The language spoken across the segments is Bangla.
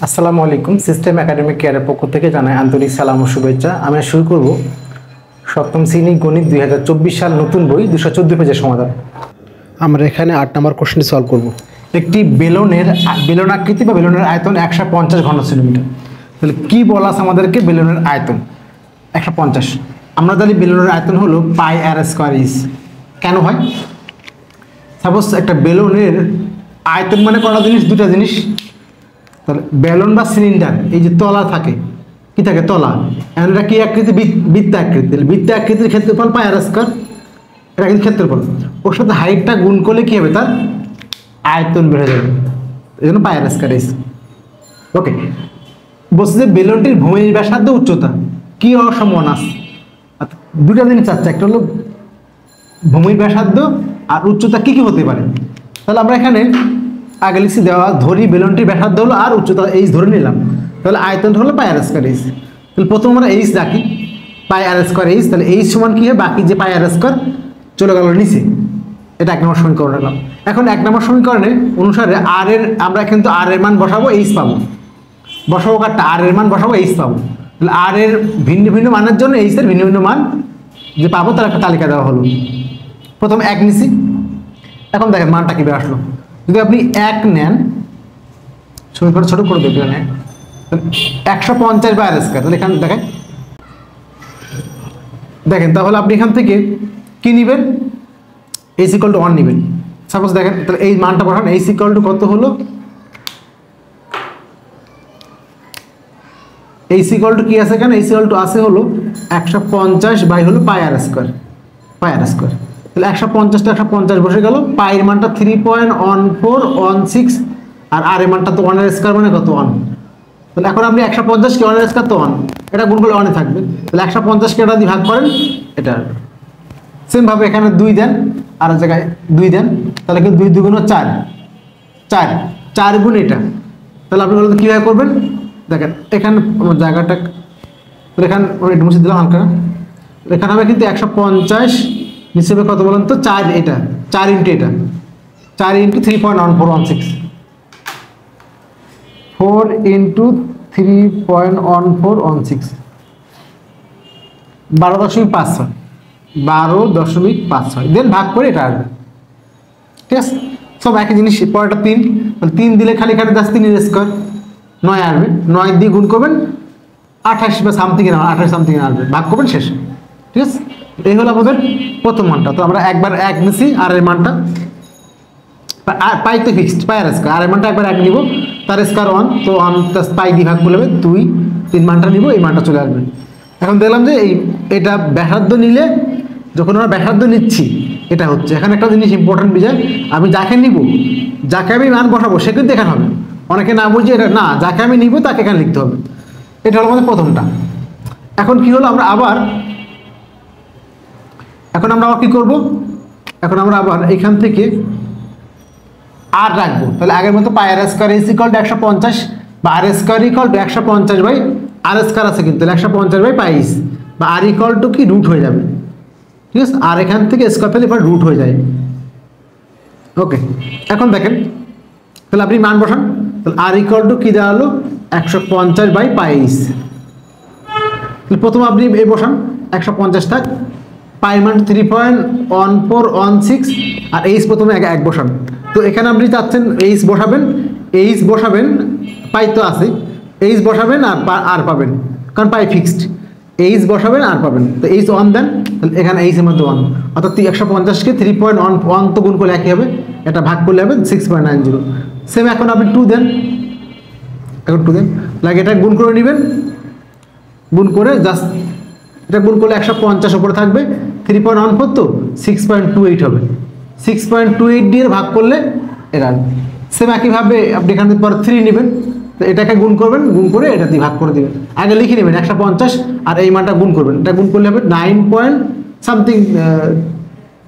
আসসালামু আলাইকুম। সিস্টেম একাডেমিক কেয়ারের পক্ষ থেকে জানাই আন্তরিক সালাম ও শুভেচ্ছা। আমরা শুরু করব সপ্তম শ্রেণী গণিত 2024 সাল নতুন বই 214 পেজের সমাধান। আমরা এখানে 8 নম্বর কোশ্চেনটি সলভ করব। একটি বেলন আকৃতি বা বেলুনের আয়তন 150 ঘন সেন্টিমিটার। তাহলে কি বলা আছে আমাদেরকে? বেলুনের আয়তন 150। আমরা জানি বেলুনের আয়তন হলো পাই আর স্কয়ার ইজ। কেন হয়? সাপোজ একটা বেলুনের আয়তন মানে কটা জিনিস, দুটা জিনিস। তাহলে বেলুন বা সিলিন্ডার, এই যে তলা থাকে, কি থাকে? তলা। এটা কি আকৃতি? বৃত্ত আকৃতি। তাহলে বৃত্ত আকৃতির ক্ষেত্রফল পাই আর স্কয়ার, এটা কিন্তু ক্ষেত্রফল। ওর সাথে হাইটটা গুণ করলে কি হবে? তার আয়তন বেড়ে যাবে, এই জন্য পাই আর স্কয়ার ইজ। ওকে, বলছে যে বেলুনটির ভূমির ব্যাসার্ধ উচ্চতা কি হওয়ার সম্ভাবনা আছে? দুটা জিনিস চাচ্ছে, একটা হলো ভূমির ব্যাসার্ধ আর উচ্চতা কি কি হতে পারে। তাহলে আমরা এখানে আগে লিখছি দেওয়া, ধরি বেলুনটির ব্যাসার্ধ হলো আর উচ্চতা এইচ ধরে নিলাম। তাহলে আয়তন হলো পাই আর স্কয়ার এইচ। তাহলে প্রথম আমরা এইচ রাখি, পাই আর স্কয়ার এইচ। তাহলে এইচ সমান কি হয়? বাকি যে পাই আর স্কয়ার চলে গেল নিচে। এটা 1 নম্বর সমীকরণ রাখলাম। এখন 1 নম্বর সমীকরণে অনুসারে আর এর, আমরা কিন্তু আর এর মান বসাবো, এইচ পাবো। বসাবো কারটা? আর এর মান বসাবো, এইচ পাবো। তাহলে আর এর ভিন্ন ভিন্ন মানের জন্য এইচ এর ভিন্ন ভিন্ন মান যে পাবো তার একটা তালিকা দেওয়া হলো। প্রথম 1 নিছি। এখন দেখেন মানটা কি বের আসলো। যদি আপনি 1 নেন, সমীকরণ ছোট করে দেখবেন, 150 বাই আর স্কয়ার। তাহলে এখানে দেখেন তাহলে আপনি এখান থেকে কি নেবেন? এইচ ইকুয়াল টু 1 নেবেন। সাপোজ দেখেন, তাহলে এই মানটা বসান, এইচ ইকুয়াল টু কত হলো? এইচ ইকুয়াল টু কি আছে এখানে? এইচ ইকুয়াল টু আছে হলো 150 বাই হলো পাই আর স্কয়ার, পাই আর স্কয়ার। তাহলে 150টা 150 বসে গেল। পাইয়ের মানটা 3.1416 আর আর এর মানটা তো 1 এর স্কয়ার মানে কত? 1। তাহলে এখন আপনি 150 কে 1 এর স্কয়ার তো 1, এটা গুণ করলে 1 এ থাকবে। তাহলে 150 কে এটা দিয়ে ভাগ করেন, এটা সেম ভাবে এখানে 2 দেন, আর জায়গায় 2 দেন। তাহলে কিন্তু 2 2 4, 4 গুণ এটা। তাহলে আপনি বলতে কিভাবে করবেন? দেখেন এখানে আমার জায়গাটা, এখানে একটু মুছে দিলাম হালকা। এখানে হবে কিন্তু 150 হিসেবে কত বলেন তো? 4, এটা 4 ইন্টু এটা, 4 ইন্টু 3.1416, 4 ইন্টু 3.1416, 12.56, 12.56। দেন ভাগ করে এটা আসবে। ঠিক আছে, সব একই জিনিস। পরেরটা 3, তাহলে 3 দিলে খালি খালি 3 এর স্কয়ার 9 আসবে। 9 দিয়ে গুণ করবেন 28 বা সামথিং, 28 সামথিং আসবে, ভাগ করবেন, শেষ। ঠিক আছে, এই হলো আমাদের প্রথম মানটা। তো আমরা একবার 1 নিছি, আর এর মানটা পাই তো ফিক্সড, পাই আর স্কয়ার। আর এর মানটা একবার 1 নিব, তার স্কয়ার 1, তো 1 প্লাস পাই দিয়ে ভাগ করলে 2, 3 মানটা নিব, এই মানটা চলে আসবে। এখন দেখলাম যে এটা ব্যাসার্ধ নিলে, যখন আমরা ব্যাসার্ধ নিচ্ছি এটা হচ্ছে, এখানে একটা জিনিস ইম্পর্টেন্ট বিষয়, আমি যাকে নিব, যাকে আমি মান বসাবো সে কিন্তু এখানে হবে। অনেকে না বুঝে এটা না, যাকে আমি নিব তাকে এখানে লিখতে হবে। এটা হলো আমাদের প্রথমটা। এখন কি হলো? আমরা আবার কি করব? এখন আমরা আবার এখান থেকে আর রাখবো। তাহলে আগের মতো pi r square is equal to 150 বা r square equal to 150 by r square আছে কিন্তু 150 বাই পাই ইজ, বা আর ইকুয়াল টু কি রুট হয়ে যাবে। ঠিক আছে, আর এখান থেকে স্কয়ার পেলে এবার রুট হয়ে যায়। ওকে, এখন দেখেন তাহলে আপনি মান বসান। তাহলে আর ইকুয়াল টু কি দেওয়া হলো? 150 বাই পাই ইজ। তাহলে প্রথম আপনি এই বসান, 150 থাক, পাই মান 3.1416 আর এইচ প্রথমে 1 বসান। তো এখানে আপনি চাচ্ছেন এইচ বসাবেন, পাই তো আছে, এইচ বসাবেন আর পাবেন, কারণ পাই ফিক্সড। এইচ বসাবেন আর পাবেন, তো এইচ 1 দেন। তাহলে এখানে এইচ এর মধ্যে 1, অর্থাৎ 150 কে 3.1 তো গুণ করলে একই হবে, এটা ভাগ করলে হবে 6.90। সেম এখন আপনি 2 দেন, এখন 2 দেন, লাগে এটা গুণ করে নেবেন, গুণ করে জাস্ট এটা গুণ করলে 150 উপরে থাকবে, 3.14 তো 6.28 হবে, 6.28 দিয়ে ভাগ করলে এটা। সেম একইভাবে আপনি এখান থেকে পর 3 নেবেন, তো এটাকে গুণ করবেন, গুণ করে এটা দিয়ে ভাগ করে দেবেন। আগে লিখে নেবেন 150 আর এই মানটা গুণ করবেন, এটা গুণ করলে হবে 9 পয়েন্ট সামথিং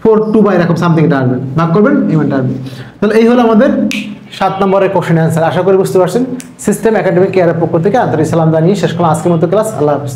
42 বা এরকম সামথিং এটা আসবে, ভাগ করবেন, এই মানটা আসবে। তাহলে এই হলো আমাদের 7 নম্বরের কোশ্চেন অ্যান্সার। আশা করি বুঝতে পারছেন। সিস্টেম একাডেমিক কেয়ারের পক্ষ থেকে আন্তরিক সালাম জানিয়ে শেষ করলাম আজকের মতো ক্লাস। আল্লাহ হাফেজ।